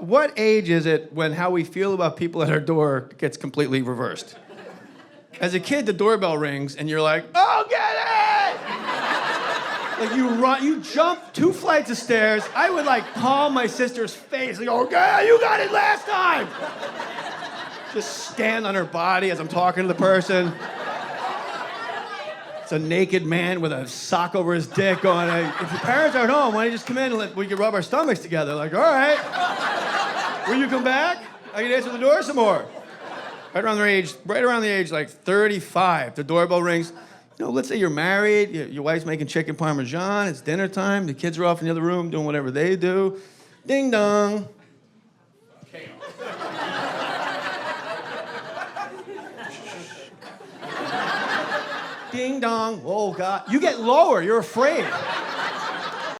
what age is it when how we feel about people at our door gets completely reversed? As a kid, the doorbell rings and you're like, "Oh, get it!" Like you run, you jump 2 flights of stairs. I would like palm my sister's face, like, "Okay, you got it last time." Just stand on her body as I'm talking to the person. It's a naked man with a sock over his dick going, "Hey, if your parents aren't home, why don't you just come in and we can rub our stomachs together?" Like, all right. Will you come back? I can answer the door some more. Right around the age like 35, the doorbell rings. You know, let's say you're married, your wife's making chicken parmesan, it's dinner time, the kids are off in the other room doing whatever they do. Ding dong. Ding dong. Oh, God. You get lower. You're afraid.